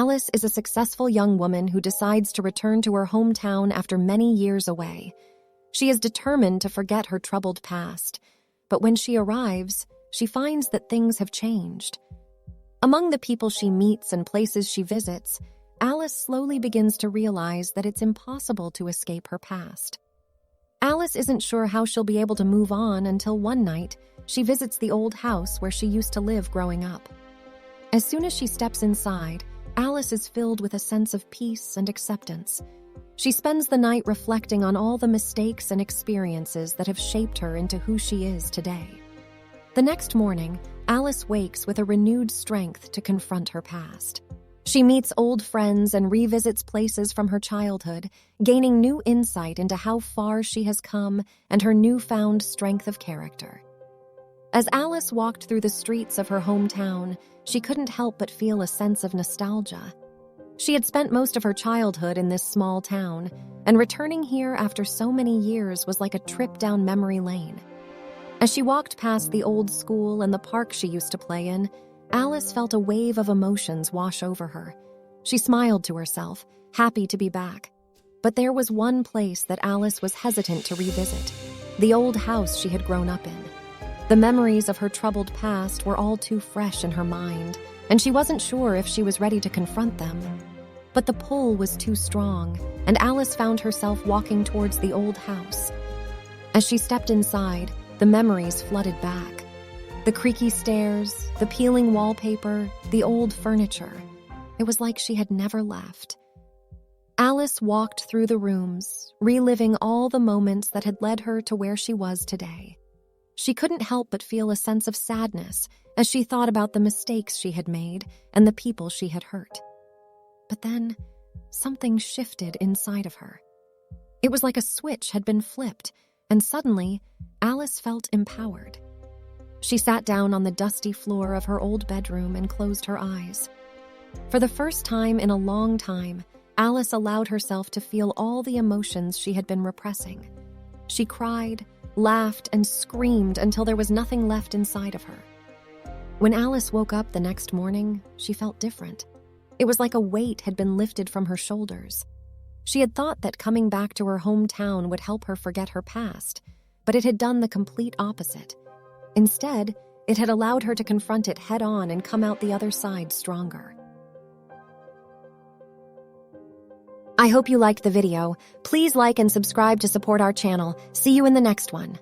Alice is a successful young woman who decides to return to her hometown after many years away. She is determined to forget her troubled past, but when she arrives, she finds that things have changed. Among the people she meets and places she visits, Alice slowly begins to realize that it's impossible to escape her past. Alice isn't sure how she'll be able to move on until one night she visits the old house where she used to live growing up. As soon as she steps inside, Alice is filled with a sense of peace and acceptance. She spends the night reflecting on all the mistakes and experiences that have shaped her into who she is today. The next morning, Alice wakes with a renewed strength to confront her past. She meets old friends and revisits places from her childhood, gaining new insight into how far she has come and her newfound strength of character. As Alice walked through the streets of her hometown, she couldn't help but feel a sense of nostalgia. She had spent most of her childhood in this small town, and returning here after so many years was like a trip down memory lane. As she walked past the old school and the park she used to play in, Alice felt a wave of emotions wash over her. She smiled to herself, happy to be back. But there was one place that Alice was hesitant to revisit, the old house she had grown up in. The memories of her troubled past were all too fresh in her mind, and she wasn't sure if she was ready to confront them. But the pull was too strong, and Alice found herself walking towards the old house. As she stepped inside, the memories flooded back. The creaky stairs, the peeling wallpaper, the old furniture. It was like she had never left. Alice walked through the rooms, reliving all the moments that had led her to where she was today. She couldn't help but feel a sense of sadness as she thought about the mistakes she had made and the people she had hurt. But then, something shifted inside of her. It was like a switch had been flipped, and suddenly, Alice felt empowered. She sat down on the dusty floor of her old bedroom and closed her eyes. For the first time in a long time, Alice allowed herself to feel all the emotions she had been repressing. She cried, laughed, and screamed until there was nothing left inside of her. When Alice woke up the next morning, she felt different. It was like a weight had been lifted from her shoulders. She had thought that coming back to her hometown would help her forget her past, but it had done the complete opposite. Instead, it had allowed her to confront it head-on and come out the other side stronger. I hope you liked the video. Please like and subscribe to support our channel. See you in the next one.